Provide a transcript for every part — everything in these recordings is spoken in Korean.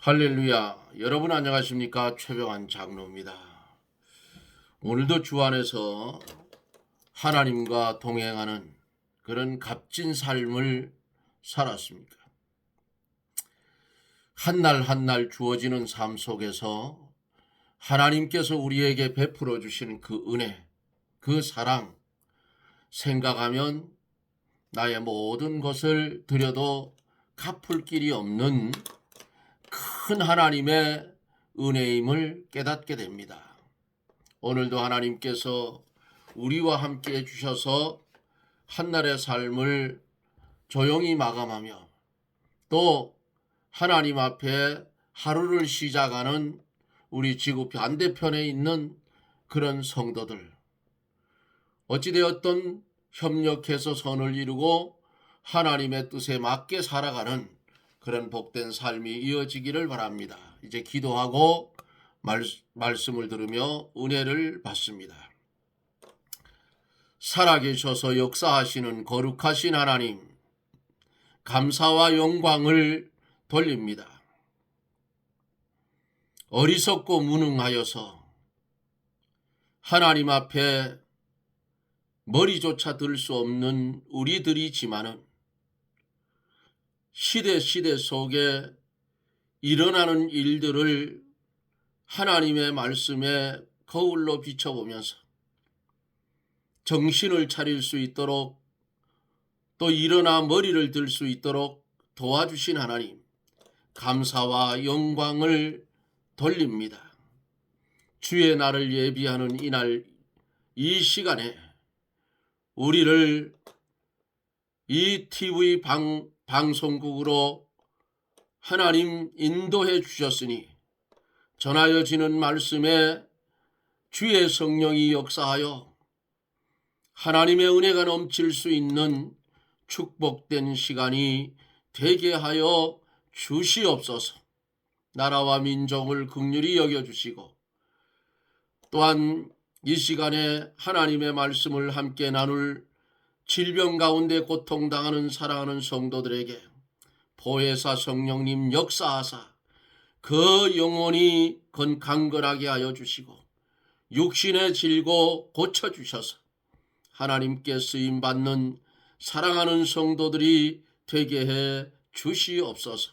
할렐루야. 여러분 안녕하십니까? 최병환 장로입니다. 오늘도 주 안에서 하나님과 동행하는 그런 값진 삶을 살았습니까? 한 날 한 날 주어지는 삶 속에서 하나님께서 우리에게 베풀어 주시는 그 은혜, 그 사랑 생각하면 나의 모든 것을 드려도 갚을 길이 없는 큰 하나님의 은혜임을 깨닫게 됩니다. 오늘도 하나님께서 우리와 함께 해주셔서 한날의 삶을 조용히 마감하며 또 하나님 앞에 하루를 시작하는 우리 지구 반대편에 있는 그런 성도들, 어찌되었든 협력해서 선을 이루고 하나님의 뜻에 맞게 살아가는 그런 복된 삶이 이어지기를 바랍니다. 이제 기도하고 말씀을 들으며 은혜를 받습니다. 살아계셔서 역사하시는 거룩하신 하나님, 감사와 영광을 돌립니다. 어리석고 무능하여서 하나님 앞에 머리조차 들 수 없는 우리들이지만은 시대 속에 일어나는 일들을 하나님의 말씀에 거울로 비춰보면서 정신을 차릴 수 있도록 또 일어나 머리를 들 수 있도록 도와주신 하나님, 감사와 영광을 돌립니다. 주의 날을 예비하는 이날 이 시간에 우리를 이 TV 방송국으로 하나님 인도해 주셨으니 전하여지는 말씀에 주의 성령이 역사하여 하나님의 은혜가 넘칠 수 있는 축복된 시간이 되게 하여 주시옵소서. 나라와 민족을 긍휼히 여겨주시고 또한 이 시간에 하나님의 말씀을 함께 나눌 질병 가운데 고통당하는 사랑하는 성도들에게 보혜사 성령님 역사하사 그 영혼이 강건하게 하여 주시고 육신의 질고 고쳐주셔서 하나님께 쓰임받는 사랑하는 성도들이 되게 해 주시옵소서.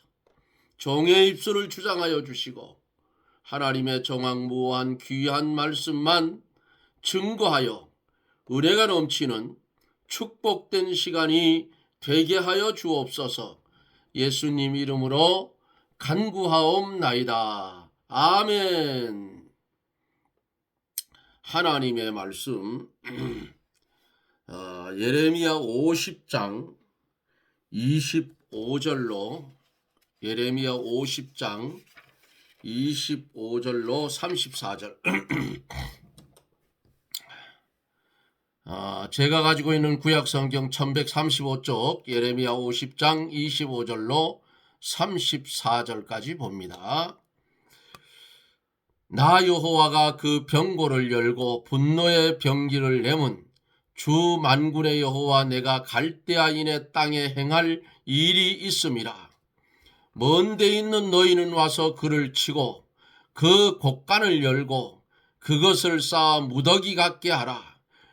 종의 입술을 주장하여 주시고 하나님의 정확무한 귀한 말씀만 증거하여 은혜가 넘치는 축복된 시간이 되게 하여 주옵소서. 예수님 이름으로 간구하옵나이다. 아멘. 하나님의 말씀 예레미야 50장 25절로 예레미야 50장 25절로 34절 제가 가지고 있는 구약성경 1135쪽 예레미야 50장 25절로 34절까지 봅니다. 나 여호와가 그 병고를 열고 분노의 병기를 내문 주 만군의 여호와 내가 갈대아인의 땅에 행할 일이 있음이라. 먼 데 있는 너희는 와서 그를 치고 그 곡간을 열고 그것을 쌓아 무더기 같게 하라.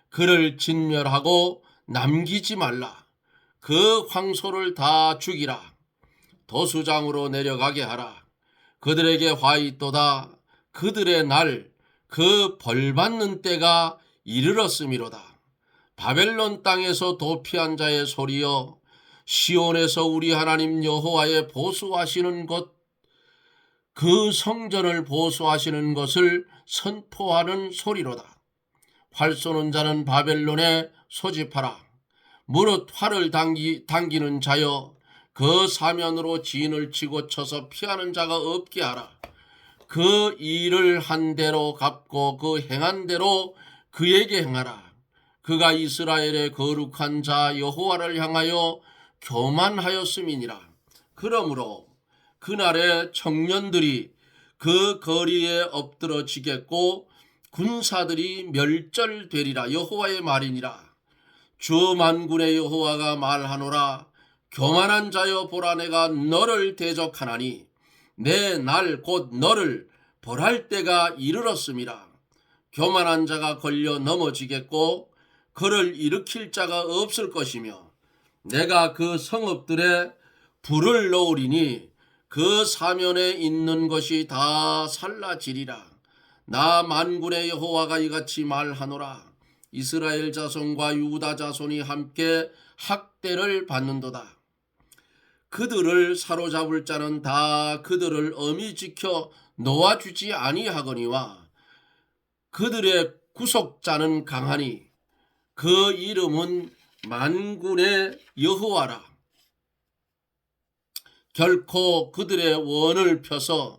그를 진멸하고 남기지 말라. 그 황소를 다 죽이라. 도수장으로 내려가게 하라. 그들에게 화 있도다. 그들의 날 그 벌받는 때가 이르렀음이로다. 바벨론 땅에서 도피한 자의 소리여, 시온에서 우리 하나님 여호와의 보수하시는 것, 그 성전을 보수하시는 것을 선포하는 소리로다. 활 쏘는 자는 바벨론에 소집하라. 무릇 활을 당기는 자여, 그 사면으로 진을 치고 쳐서 피하는 자가 없게 하라. 그 일을 한 대로 갚고 그 행한 대로 그에게 행하라. 그가 이스라엘의 거룩한 자 여호와를 향하여 교만하였음이니라. 그러므로 그날에 청년들이 그 거리에 엎드러지겠고 군사들이 멸절되리라. 여호와의 말이니라. 주 만군의 여호와가 말하노라. 교만한 자여 보라, 내가 너를 대적하나니 내 날 곧 너를 벌할 때가 이르렀음이라. 교만한 자가 걸려 넘어지겠고 그를 일으킬 자가 없을 것이며 내가 그 성읍들에 불을 놓으리니 그 사면에 있는 것이 다 살라지리라. 나 만군의 여호와가 이같이 말하노라. 이스라엘 자손과 유다 자손이 함께 학대를 받는도다. 그들을 사로잡을 자는 다 그들을 엄히 지켜 놓아주지 아니하거니와 그들의 구속자는 강하니 그 이름은 만군의 여호와라. 결코 그들의 원을 펴서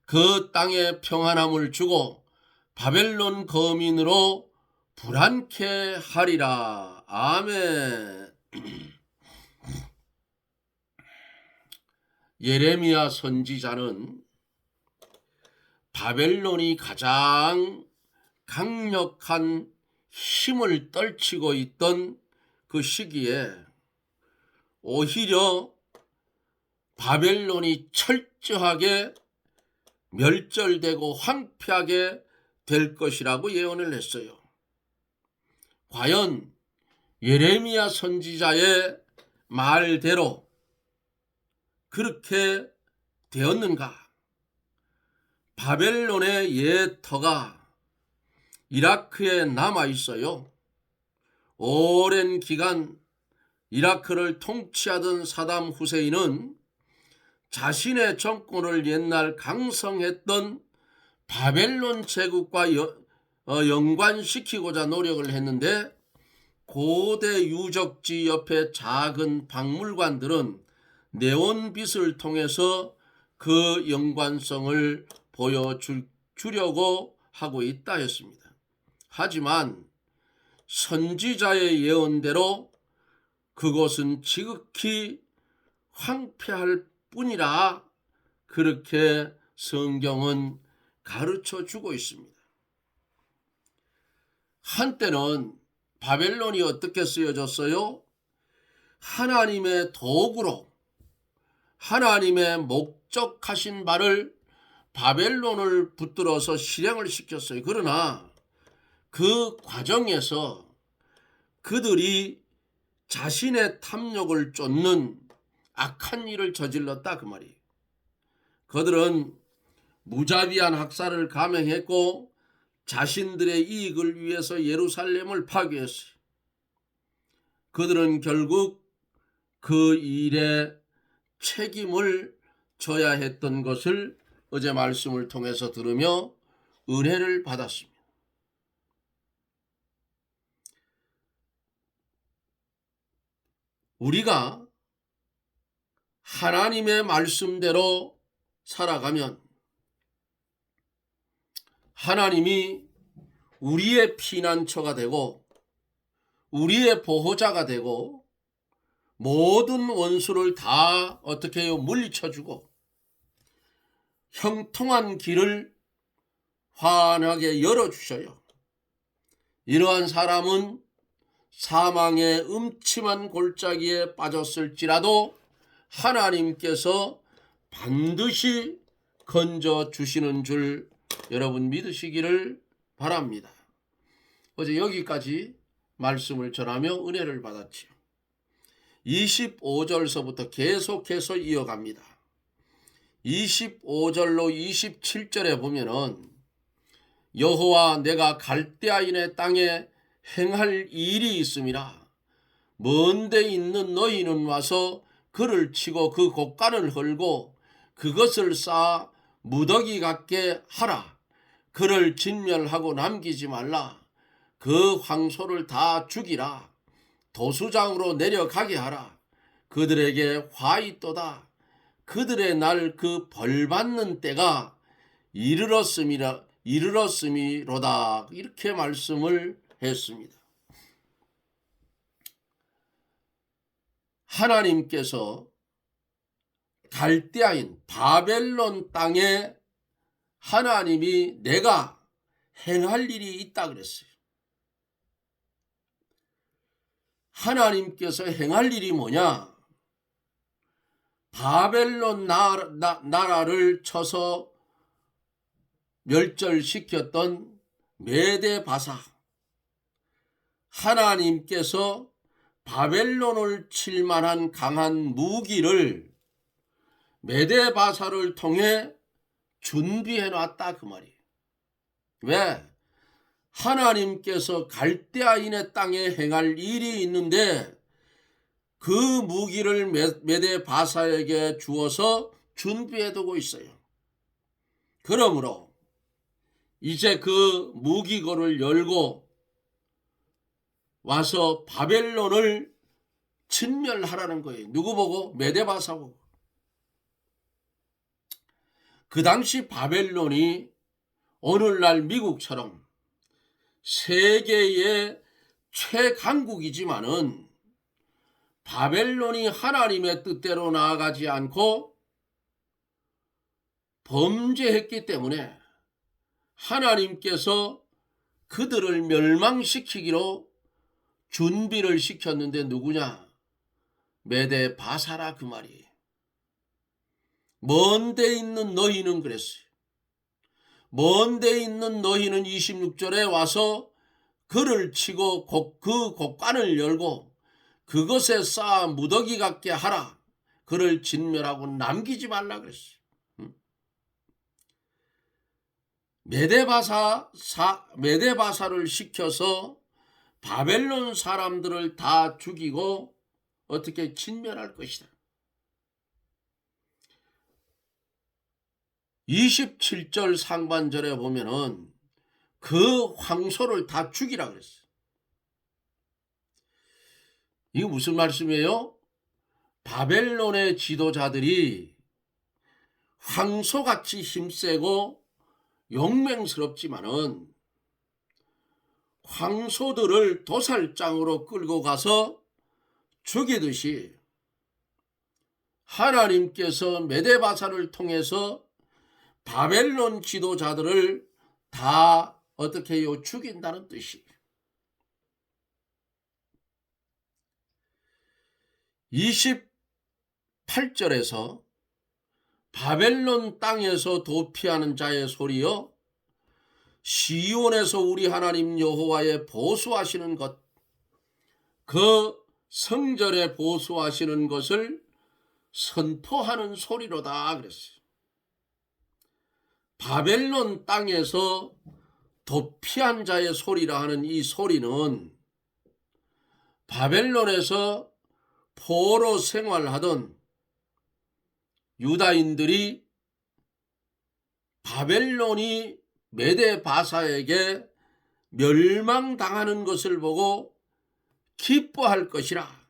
그 땅에 평안함을 주고 바벨론 거민으로 불안케 하리라. 아멘. 예레미야 선지자는 바벨론이 가장 강력한 힘을 떨치고 있던 그 시기에 오히려 바벨론이 철저하게 멸절되고 황폐하게 될 것이라고 예언을 했어요. 과연 예레미야 선지자의 말대로 그렇게 되었는가? 바벨론의 옛 터가 이라크에 남아 있어요. 오랜 기간 이라크를 통치하던 사담 후세인은 자신의 정권을 옛날 강성했던 바벨론 제국과 연관시키고자 노력을 했는데 고대 유적지 옆에 작은 박물관들은 네온빛을 통해서 그 연관성을 보여주려고 하고 있다 했습니다. 하지만 선지자의 예언대로 그곳은 지극히 황폐할 뿐이라 그렇게 성경은 가르쳐 주고 있습니다. 한때는 바벨론이 어떻게 쓰여졌어요? 하나님의 도구로 하나님의 목적하신 바를 바벨론을 붙들어서 실행을 시켰어요. 그러나 그 과정에서 그들이 자신의 탐욕을 쫓는 악한 일을 저질렀다 그 말이에요. 그들은 무자비한 학살을 감행했고 자신들의 이익을 위해서 예루살렘을 파괴했어요. 그들은 결국 그 일에 책임을 져야 했던 것을 어제 말씀을 통해서 들으며 은혜를 받았습니다. 우리가 하나님의 말씀대로 살아가면 하나님이 우리의 피난처가 되고 우리의 보호자가 되고 모든 원수를 다 어떻게 해요? 물리쳐주고 형통한 길을 환하게 열어주셔요. 이러한 사람은 사망의 음침한 골짜기에 빠졌을지라도 하나님께서 반드시 건져주시는 줄 여러분 믿으시기를 바랍니다. 어제 여기까지 말씀을 전하며 은혜를 받았지요. 25절서부터 계속해서 이어갑니다. 25절로 27절에 보면은 여호와 내가 갈대아인의 땅에 행할 일이 있음이라. 먼데 있는 너희는 와서 그를 치고 그 곡간을 헐고 그것을 쌓아 무더기 같게 하라. 그를 진멸하고 남기지 말라. 그 황소를 다 죽이라. 도수장으로 내려가게 하라. 그들에게 화 있도다. 그들의 날 그 벌받는 때가 이르렀음이로다. 이렇게 말씀을 했습니다. 하나님께서 갈대아인 바벨론 땅에 하나님이 내가 행할 일이 있다 그랬어요. 하나님께서 행할 일이 뭐냐? 바벨론 나라를 쳐서 멸절시켰던 메데바사, 하나님께서 바벨론을 칠 만한 강한 무기를 메데바사를 통해 준비해 놨다 그 말이에요. 왜? 하나님께서 갈대아인의 땅에 행할 일이 있는데 그 무기를 메데바사에게 주어서 준비해 두고 있어요. 그러므로 이제 그 무기고를 열고 와서 바벨론을 진멸하라는 거예요. 누구 보고? 메데바사 보고. 그 당시 바벨론이 오늘날 미국처럼 세계의 최강국이지만은 바벨론이 하나님의 뜻대로 나아가지 않고 범죄했기 때문에 하나님께서 그들을 멸망시키기로 준비를 시켰는데 누구냐? 메데바사라 그 말이에요. 먼 데 있는 너희는 그랬어요. 먼 데 있는 너희는 26절에 와서 그를 치고 그 곡간을 열고 그것에 쌓아 무더기 같게 하라. 그를 진멸하고 남기지 말라 그랬어요. 메데바사를 시켜서 바벨론 사람들을 다 죽이고 어떻게 진멸할 것이다. 27절 상반절에 보면은 그 황소를 다 죽이라 그랬어요. 이게 무슨 말씀이에요? 바벨론의 지도자들이 황소같이 힘세고 용맹스럽지만은 황소들을 도살장으로 끌고 가서 죽이듯이 하나님께서 메데바사를 통해서 바벨론 지도자들을 다 어떻게 해요? 죽인다는 뜻이에요. 28절에서 바벨론 땅에서 도피하는 자의 소리여 시온에서 우리 하나님 여호와의 보수하시는 것, 그 성전에 보수하시는 것을 선포하는 소리로다 그랬어요. 바벨론 땅에서 도피한 자의 소리라 하는 이 소리는 바벨론에서 포로 생활하던 유다인들이 바벨론이 메데바사에게 멸망당하는 것을 보고 기뻐할 것이라,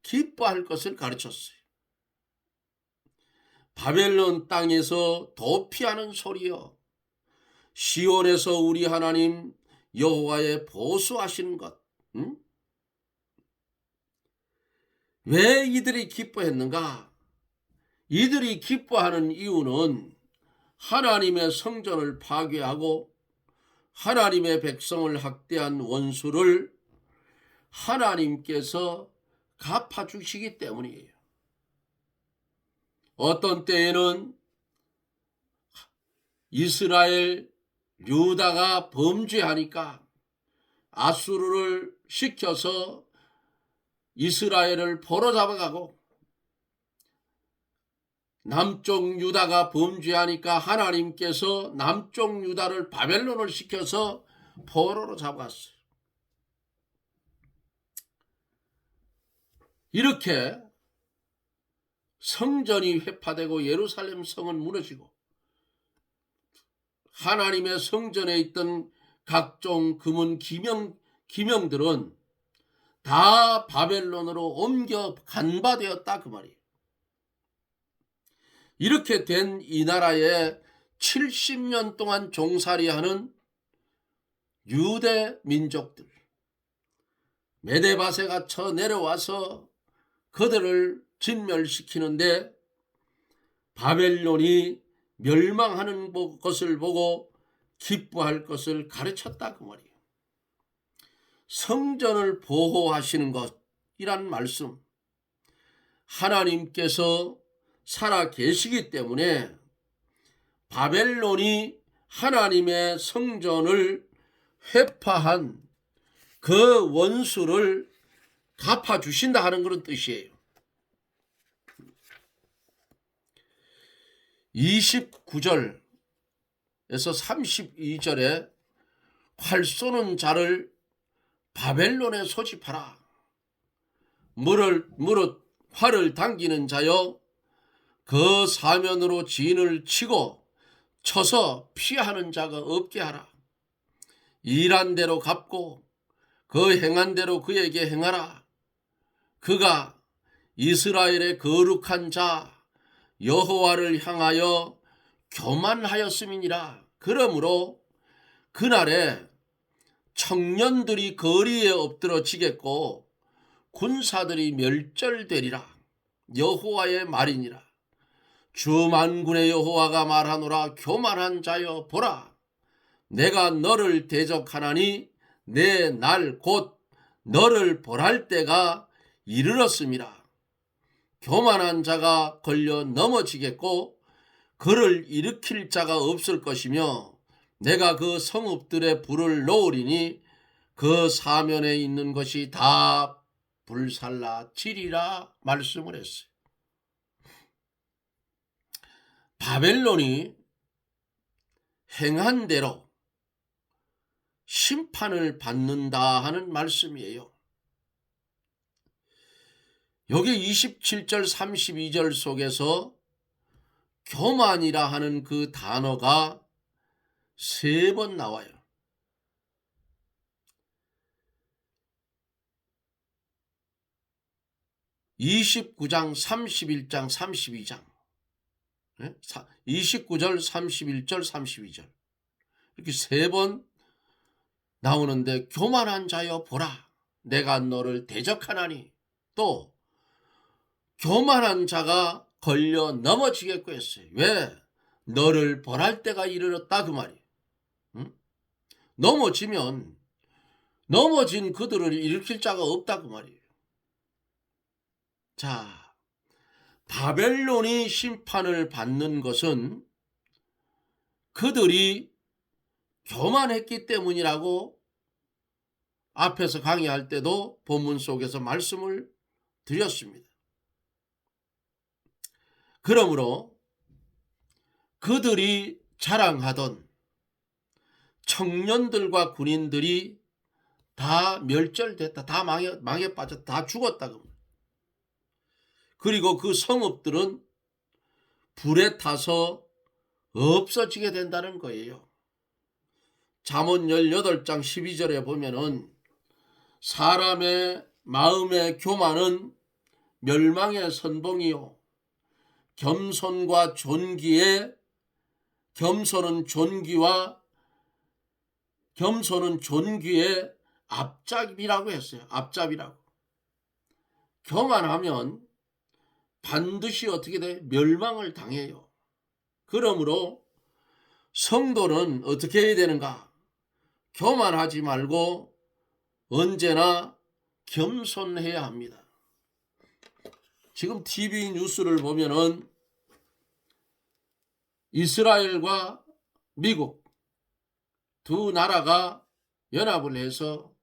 기뻐할 것을 가르쳤어요. 바벨론 땅에서 도피하는 소리여 시온에서 우리 하나님 여호와의 보수하시는 것. 왜 이들이 기뻐했는가? 이들이 기뻐하는 이유는 하나님의 성전을 파괴하고 하나님의 백성을 학대한 원수를 하나님께서 갚아주시기 때문이에요. 어떤 때에는 이스라엘, 유다가 범죄하니까 아수르를 시켜서 이스라엘을 포로 잡아가고, 남쪽 유다가 범죄하니까 하나님께서 남쪽 유다를 바벨론을 시켜서 포로로 잡아갔어요. 이렇게 성전이 회파되고 예루살렘 성은 무너지고 하나님의 성전에 있던 각종 금은 기명들은 다 바벨론으로 옮겨 간파되었다 그 말이에요. 이렇게 된 이 나라에 70년 동안 종살이하는 유대 민족들, 메데바세가 쳐 내려와서 그들을 진멸시키는데 바벨론이 멸망하는 것을 보고 기뻐할 것을 가르쳤다 그 말이에요. 성전을 보호하시는 것이란 말씀, 하나님께서 살아 계시기 때문에 바벨론이 하나님의 성전을 회파한 그 원수를 갚아주신다 하는 그런 뜻이에요. 29절에서 32절에 활 쏘는 자를 바벨론에 소집하라. 무릇 활을 당기는 자여 그 사면으로 진을 치고 쳐서 피하는 자가 없게 하라. 일한 대로 갚고 그 행한 대로 그에게 행하라. 그가 이스라엘의 거룩한 자 여호와를 향하여 교만하였음이니라. 그러므로 그날에 청년들이 거리에 엎드러지겠고 군사들이 멸절되리라. 여호와의 말이니라. 주 만군의 여호와가 말하노라. 교만한 자여 보라. 내가 너를 대적하나니 내 날 곧 너를 벌할 때가 이르렀음이라. 교만한 자가 걸려 넘어지겠고 그를 일으킬 자가 없을 것이며 내가 그 성읍들의 불을 놓으리니 그 사면에 있는 것이 다 불살라 지리라 말씀을 했어요. 바벨론이 행한 대로 심판을 받는다 하는 말씀이에요. 여기 27절 32절 속에서 교만이라 하는 그 단어가 3번 나와요. 29장, 31장, 32장. 29절, 31절, 32절. 이렇게 3번 나오는데 교만한 자여 보라. 내가 너를 대적하나니. 또 교만한 자가 걸려 넘어지겠고 했어요. 왜? 너를 벌할 때가 이르렀다 그 말이에요. 응? 넘어지면 넘어진 그들을 일으킬 자가 없다 그 말이에요. 자, 바벨론이 심판을 받는 것은 그들이 교만했기 때문이라고 앞에서 강의할 때도 본문 속에서 말씀을 드렸습니다. 그러므로 그들이 자랑하던 청년들과 군인들이 다 멸절됐다. 다 망해 빠졌다. 다 죽었다. 그리고 그 성읍들은 불에 타서 없어지게 된다는 거예요. 잠언 18장 12절에 보면은 사람의 마음의 교만은 멸망의 선봉이요 겸손과 존귀에 겸손은 존귀의 앞잡이라고 했어요. 앞잡이라고. 교만하면 반드시 어떻게 돼? 멸망을 당해요. 그러므로 성도는 어떻게 해야 되는가? 교만하지 말고 언제나 겸손해야 합니다. 지금 TV 뉴스를 보면은 이스라엘과 미국 두 나라가 연합을 해서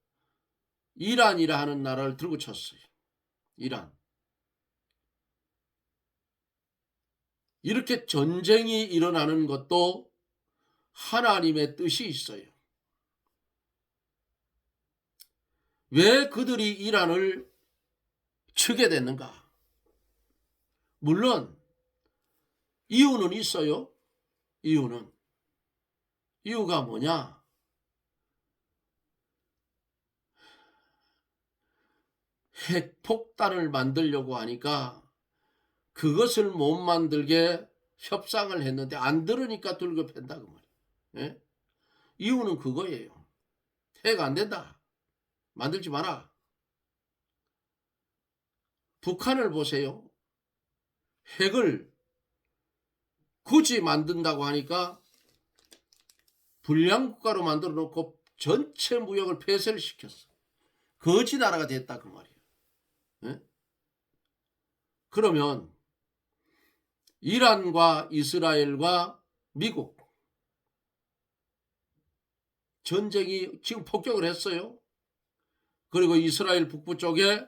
이란이라 하는 나라를 들고 쳤어요. 이란. 이렇게 전쟁이 일어나는 것도 하나님의 뜻이 있어요. 왜 그들이 이란을 치게 됐는가? 물론 이유는 있어요. 이유가 뭐냐? 핵폭탄을 만들려고 하니까 그것을 못 만들게 협상을 했는데 안 들으니까 들고 팬다 그 말이에요. 예? 이유는 그거예요. 핵 안 된다. 만들지 마라. 북한을 보세요. 핵을 굳이 만든다고 하니까 불량 국가로 만들어 놓고 전체 무역을 폐쇄를 시켰어. 거지 나라가 됐다 그 말이에요. 예? 그러면 이란과 이스라엘과 미국 전쟁이 지금 폭격을 했어요. 그리고 이스라엘 북부 쪽에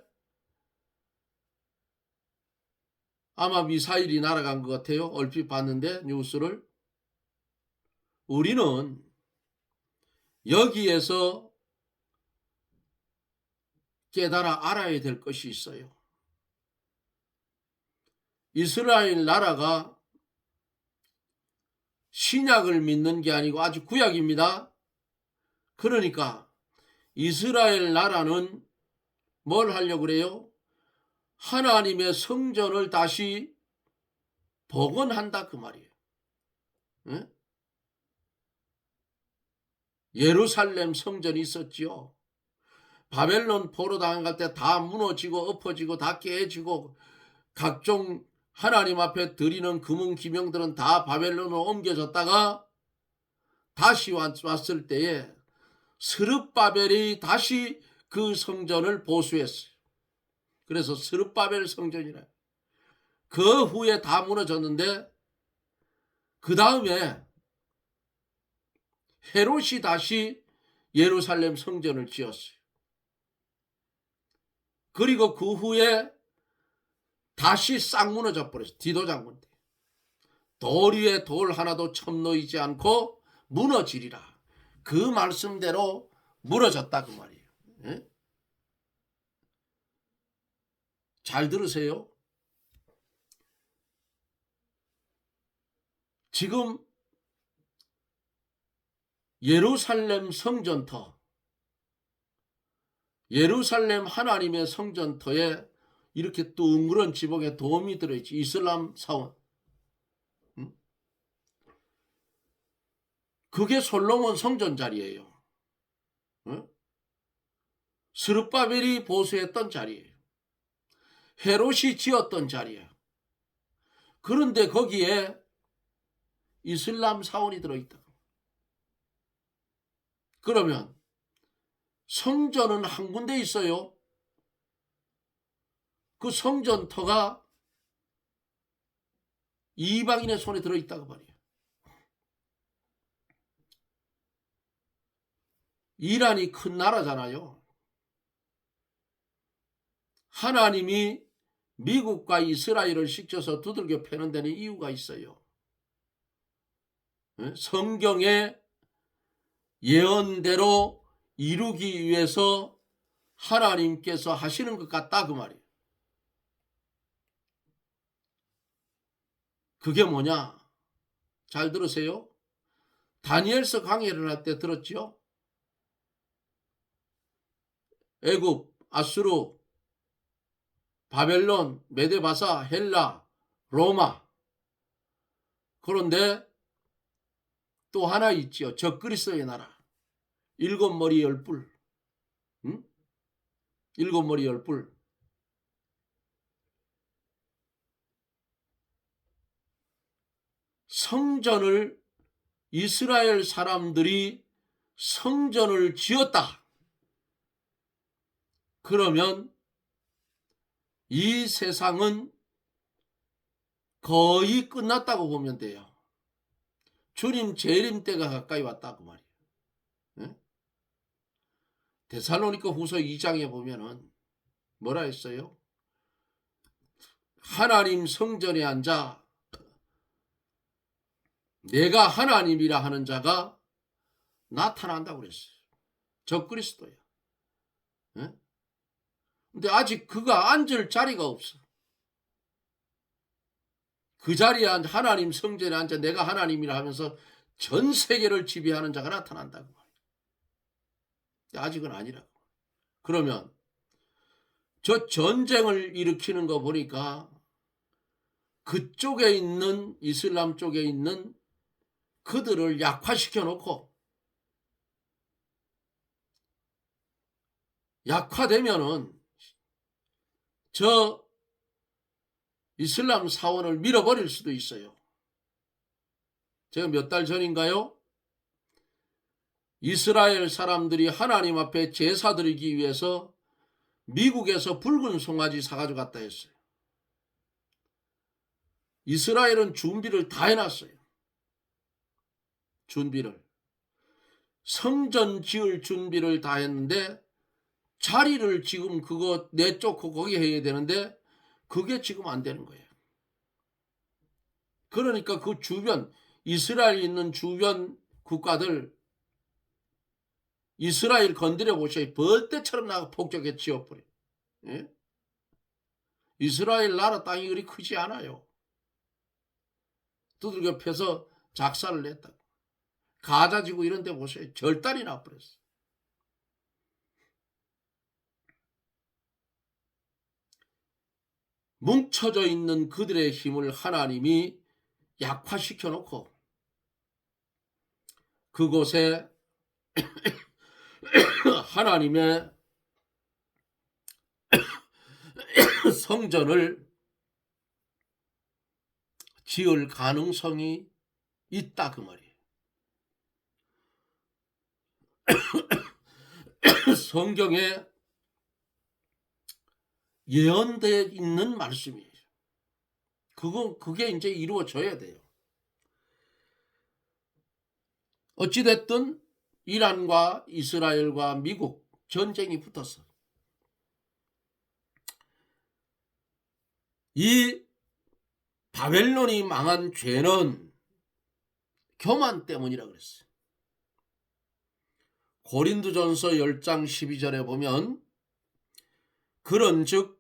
아마 미사일이 날아간 것 같아요. 얼핏 봤는데 뉴스를. 우리는 여기에서 깨달아 알아야 될 것이 있어요. 이스라엘 나라가 신약을 믿는 게 아니고 아주 구약입니다. 그러니까 이스라엘 나라는 뭘 하려고 그래요? 하나님의 성전을 다시 복원한다 그 말이에요. 응? 예루살렘 성전이 있었지요. 바벨론 포로 당할 때 다 무너지고 엎어지고 다 깨지고 각종 하나님 앞에 드리는 금은 기명들은 다 바벨론으로 옮겨졌다가 다시 왔을 때에 스룹바벨이 다시 그 성전을 보수했어요. 그래서 스룹바벨 성전이라. 그 후에 다 무너졌는데 그 다음에 헤롯이 다시 예루살렘 성전을 지었어요. 그리고 그 후에 다시 싹 무너져 버렸어요. 디도 장군 때. 돌 위에 돌 하나도 첨놓이지 않고 무너지리라. 그 말씀대로 무너졌다 그 말이에요. 예? 잘 들으세요. 지금 예루살렘 성전터, 예루살렘 하나님의 성전터에 이렇게 둥그런 지붕에 돔이 들어있지. 이슬람 사원. 그게 솔로몬 성전 자리예요. 스룹바벨이 보수했던 자리예요. 헤롯이 지었던 자리예요. 그런데 거기에 이슬람 사원이 들어있다. 그러면 성전은 한 군데 있어요. 그 성전터가 이방인의 손에 들어있다고 말이에요. 이란이 큰 나라잖아요. 하나님이 미국과 이스라엘을 시켜서 두들겨 패는 데는 이유가 있어요. 성경의 예언대로 이루기 위해서 하나님께서 하시는 것 같다 그 말이에요. 그게 뭐냐? 잘 들으세요. 다니엘서 강해를 할 때 들었죠? 애굽, 아수르, 바벨론, 메데바사, 헬라, 로마. 그런데 또 하나 있지요. 적그리스도의 나라. 일곱 머리 열 뿔. 응? 일곱 머리 열 뿔. 성전을 이스라엘 사람들이 성전을 지었다. 그러면 이 세상은 거의 끝났다고 보면 돼요. 주님 재림 때가 가까이 왔다고 말이에요. 네? 데살로니가 후서 2장에 보면은 뭐라 했어요? 하나님 성전에 앉아 내가 하나님이라 하는 자가 나타난다고 그랬어요. 적그리스도야. 네? 근데 아직 그가 앉을 자리가 없어. 그 자리에 앉아 하나님 성전에 앉아 내가 하나님이라 하면서 전 세계를 지배하는 자가 나타난다고 말이에요. 아직은 아니라고. 그러면 저 전쟁을 일으키는 거 보니까 그쪽에 있는 이슬람 쪽에 있는 그들을 약화시켜 놓고 약화되면은 저 이슬람 사원을 밀어버릴 수도 있어요. 제가 몇 달 전인가요? 이스라엘 사람들이 하나님 앞에 제사 드리기 위해서 미국에서 붉은 송아지 사가지고 갔다 했어요. 이스라엘은 준비를 다 해놨어요. 준비를. 성전 지을 준비를 다 했는데 자리를 지금 그거 내쫓고 거기 해야 되는데 그게 지금 안 되는 거예요. 그러니까 그 주변 이스라엘 있는 주변 국가들 이스라엘 건드려 보셔야 벌떼처럼 나가 폭격해 지어버려. 예? 이스라엘 나라 땅이 그리 크지 않아요. 두들겨 패서 작살을 냈다. 가자지구 이런 데 보세요. 절단이 나버렸어. 뭉쳐져 있는 그들의 힘을 하나님이 약화시켜 놓고 그곳에 하나님의 성전을 지을 가능성이 있다 그 말이에요. 성경에 예언되어 있는 말씀이에요. 그게 이제 이루어져야 돼요. 어찌됐든 이란과 이스라엘과 미국 전쟁이 붙었어. 이 바벨론이 망한 죄는 교만 때문이라 그랬어요. 고린도전서 10장 12절에 보면 그런즉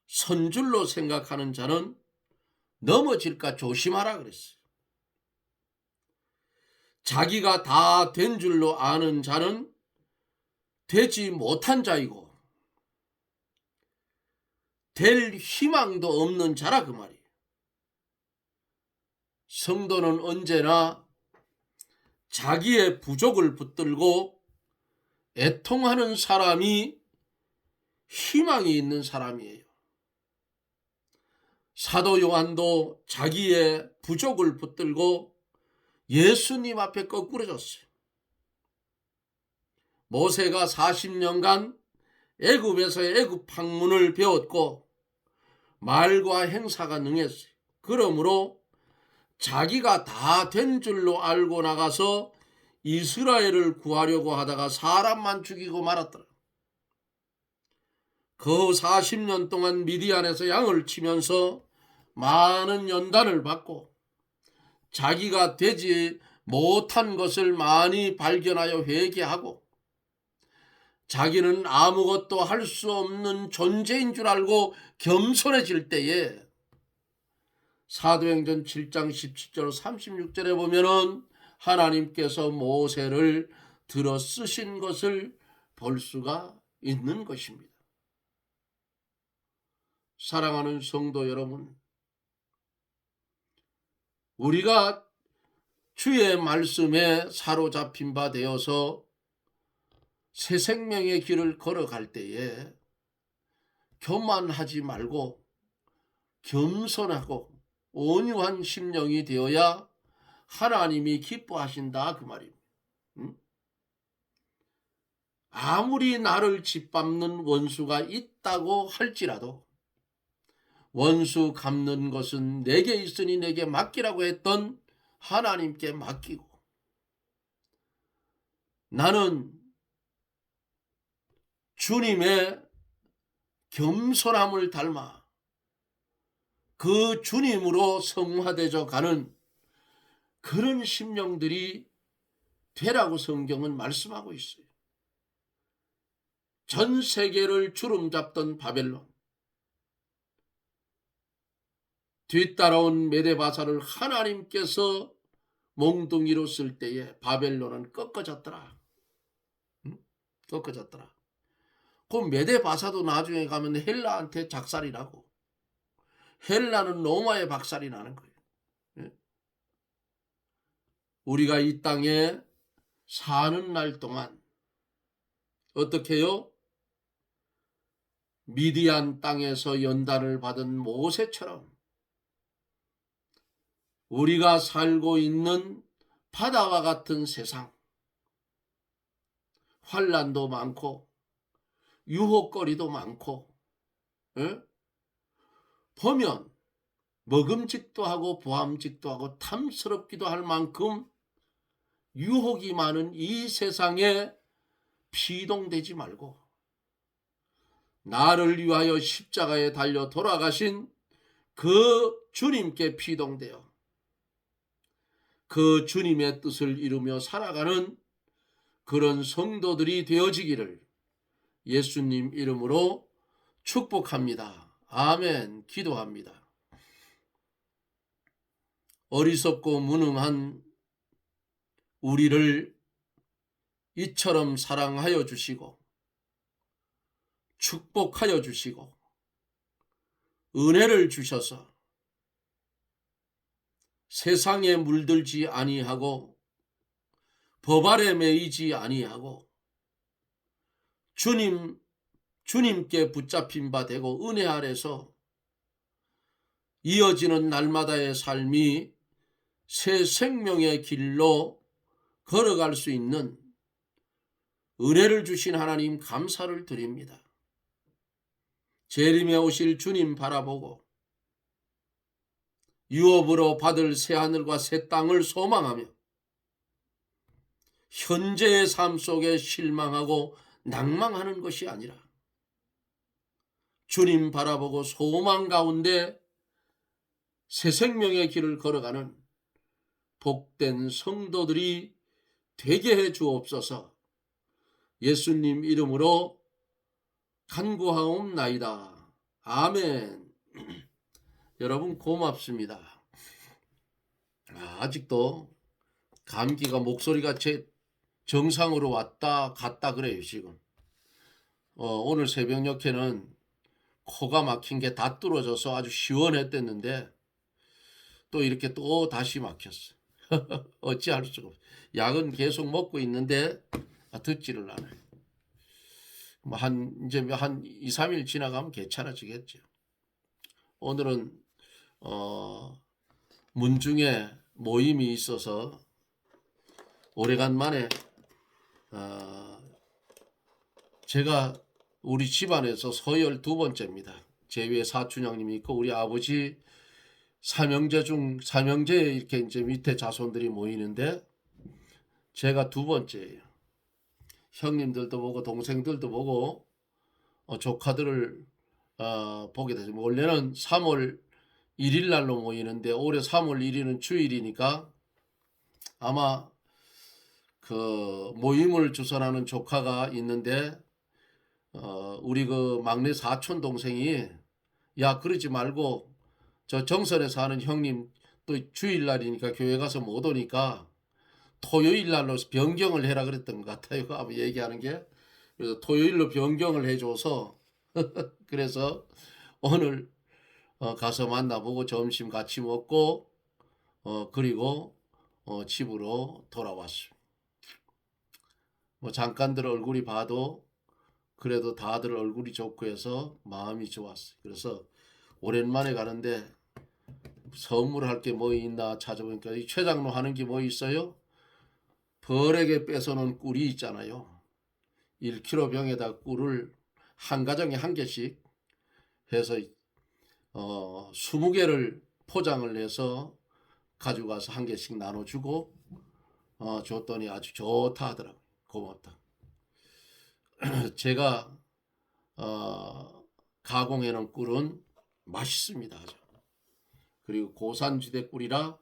선줄로 생각하는 자는 넘어질까 조심하라 그랬어요. 자기가 다 된 줄로 아는 자는 되지 못한 자이고 될 희망도 없는 자라 그 말이에요. 성도는 언제나 자기의 부족을 붙들고 애통하는 사람이 희망이 있는 사람이에요. 사도 요한도 자기의 부족을 붙들고 예수님 앞에 거꾸러졌어요. 모세가 40년간 애굽에서의 애굽 학문을 배웠고 말과 행사가 능했어요. 그러므로 자기가 다 된 줄로 알고 나가서 이스라엘을 구하려고 하다가 사람만 죽이고 말았더라. 그 40년 동안 미디안에서 양을 치면서 많은 연단을 받고 자기가 되지 못한 것을 많이 발견하여 회개하고 자기는 아무것도 할 수 없는 존재인 줄 알고 겸손해질 때에 사도행전 7장 17절 36절에 보면은 하나님께서 모세를 들어 쓰신 것을 볼 수가 있는 것입니다. 사랑하는 성도 여러분, 우리가 주의 말씀에 사로잡힌 바 되어서 새 생명의 길을 걸어갈 때에 교만하지 말고 겸손하고 온유한 심령이 되어야 하나님이 기뻐하신다 그 말입니다. 아무리 나를 짓밟는 원수가 있다고 할지라도 원수 갚는 것은 내게 있으니 내게 맡기라고 했던 하나님께 맡기고 나는 주님의 겸손함을 닮아 그 주님으로 성화되어 가는 그런 심령들이 되라고 성경은 말씀하고 있어요. 전 세계를 주름잡던 바벨론, 뒤따라온 메데바사를 하나님께서 몽둥이로 쓸 때에 바벨론은 꺾어졌더라. 꺾어졌더라. 그 메데바사도 나중에 가면 헬라한테 작살이 나고 헬라는 로마의 박살이 나는 거예요. 우리가 이 땅에 사는 날 동안 어떻게 해요? 미디안 땅에서 연단을 받은 모세처럼 우리가 살고 있는 바다와 같은 세상, 환난도 많고 유혹거리도 많고 보면 먹음직도 하고 보암직도 하고 탐스럽기도 할 만큼 유혹이 많은 이 세상에 피동되지 말고 나를 위하여 십자가에 달려 돌아가신 그 주님께 피동되어 그 주님의 뜻을 이루며 살아가는 그런 성도들이 되어지기를 예수님 이름으로 축복합니다. 아멘. 기도합니다. 어리석고 무능한 우리를 이처럼 사랑하여 주시고 축복하여 주시고 은혜를 주셔서 세상에 물들지 아니하고 법 아래 매이지 아니하고 주님께 붙잡힌 바 되고 은혜 아래서 이어지는 날마다의 삶이 새 생명의 길로 걸어갈 수 있는 은혜를 주신 하나님 감사를 드립니다. 재림에 오실 주님 바라보고 유업으로 받을 새하늘과 새 땅을 소망하며 현재의 삶 속에 실망하고 낭망하는 것이 아니라 주님 바라보고 소망 가운데 새 생명의 길을 걸어가는 복된 성도들이 되게 해 주옵소서. 예수님 이름으로 간구하옵나이다. 아멘. 여러분 고맙습니다. 아직도 감기가 목소리가 제 정상으로 왔다 갔다 그래요 지금. 오늘 새벽녘에는 코가 막힌 게 다 뚫어져서 아주 시원했댔는데 또 이렇게 또 다시 막혔어. 어찌할 수가 없어. 약은 계속 먹고 있는데 듣지를 않아요. 이제 한 2, 3일 지나가면 괜찮아지겠죠. 오늘은 문중에 모임이 있어서 오래간만에 제가 우리 집안에서 서열 2번째입니다. 제 위에 사촌형님이 있고 우리 아버지 삼형제 이렇게 이제 밑에 자손들이 모이는데 제가 2번째예요. 형님들도 보고 동생들도 보고 조카들을 보게 되죠. 원래는 3월 1일 날로 모이는데 올해 3월 1일은 주일이니까 아마 그 모임을 주선하는 조카가 있는데 우리 그 막내 사촌 동생이 야 그러지 말고 저 정선에 사는 형님 또 주일날이니까 교회 가서 못 오니까 토요일날로 변경을 해라 그랬던 것 같아요. 아마 얘기하는 게. 그래서 토요일로 변경을 해줘서 그래서 오늘 가서 만나보고 점심 같이 먹고 그리고 집으로 돌아왔습니다. 뭐 잠깐들 얼굴이 봐도 그래도 다들 얼굴이 좋고 해서 마음이 좋았어요. 그래서 오랜만에 가는데 선물할 게 뭐 있나 찾아보니까 이 최장로 하는 게 뭐 있어요? 벌에게 뺏어놓은 꿀이 있잖아요. 1kg 병에다 꿀을 한 가정에 한 개씩 해서 20개를 포장을 해서 가져가서 한 개씩 나눠주고 줬더니 아주 좋다 하더라고요. 고맙다. 제가 가공해놓은 꿀은 맛있습니다. 아주. 그리고 고산지대 꿀이라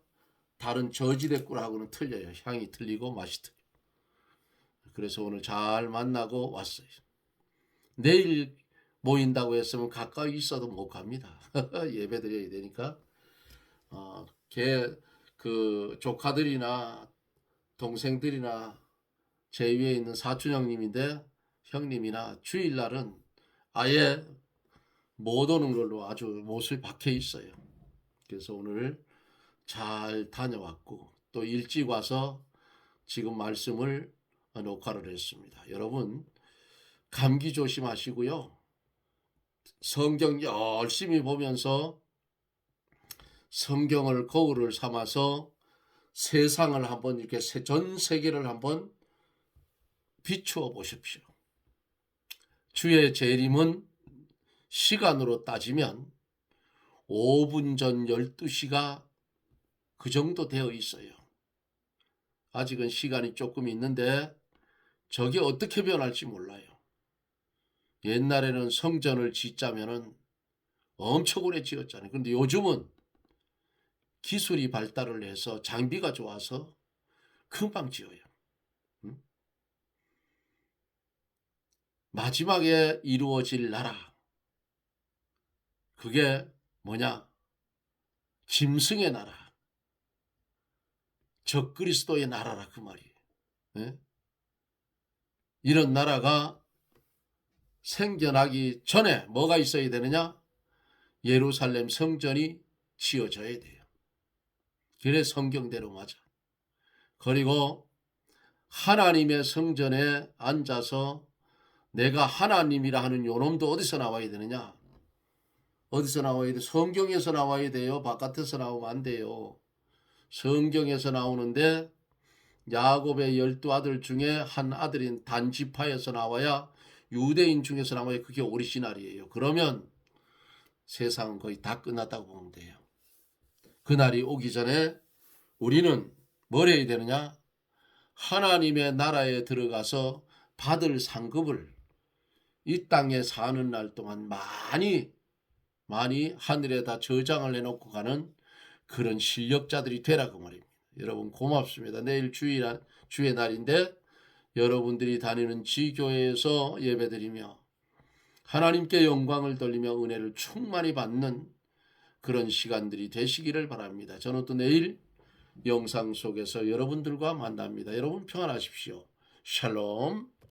다른 저지대 꿀하고는 틀려요. 향이 틀리고 맛이 틀려요. 그래서 오늘 잘 만나고 왔어요. 내일 모인다고 했으면 가까이 있어도 못 갑니다. 예배 드려야 되니까. 그 조카들이나 동생들이나 제 위에 있는 사촌 형님인데 형님이나 주일날은 아예 못 오는 걸로 아주 못을 박혀 있어요. 그래서 오늘 잘 다녀왔고 또 일찍 와서 지금 말씀을 녹화를 했습니다. 여러분 감기 조심하시고요. 성경 열심히 보면서 성경을 거울을 삼아서 세상을 한번 이렇게 전 세계를 한번 비추어 보십시오. 주의 재림은 시간으로 따지면 5분 전 12시가 그 정도 되어 있어요. 아직은 시간이 조금 있는데 저게 어떻게 변할지 몰라요. 옛날에는 성전을 짓자면은 엄청 오래 지었잖아요. 그런데 요즘은 기술이 발달을 해서 장비가 좋아서 금방 지어요. 마지막에 이루어질 나라. 그게 뭐냐? 짐승의 나라. 적그리스도의 나라라 그 말이에요. 예? 이런 나라가 생겨나기 전에 뭐가 있어야 되느냐? 예루살렘 성전이 지어져야 돼요. 그래 성경대로 맞아. 그리고 하나님의 성전에 앉아서 내가 하나님이라 하는 요놈도 어디서 나와야 되느냐? 어디서 나와야 돼? 성경에서 나와야 돼요. 바깥에서 나오면 안 돼요. 성경에서 나오는데 야곱의 12아들 중에 한 아들인 단지파에서 나와야 유대인 중에서 나와야 그게 오리지널이에요. 그러면 세상은 거의 다 끝났다고 보면 돼요. 그날이 오기 전에 우리는 뭘 해야 되느냐? 하나님의 나라에 들어가서 받을 상급을 이 땅에 사는 날 동안 많이 하늘에다 저장을 해놓고 가는 그런 실력자들이 되라고 말입니다. 여러분 고맙습니다. 내일 주의 날인데 여러분들이 다니는 지교회에서 예배드리며 하나님께 영광을 돌리며 은혜를 충만히 받는 그런 시간들이 되시기를 바랍니다. 저는 또 내일 영상 속에서 여러분들과 만납니다. 여러분 평안하십시오. 샬롬.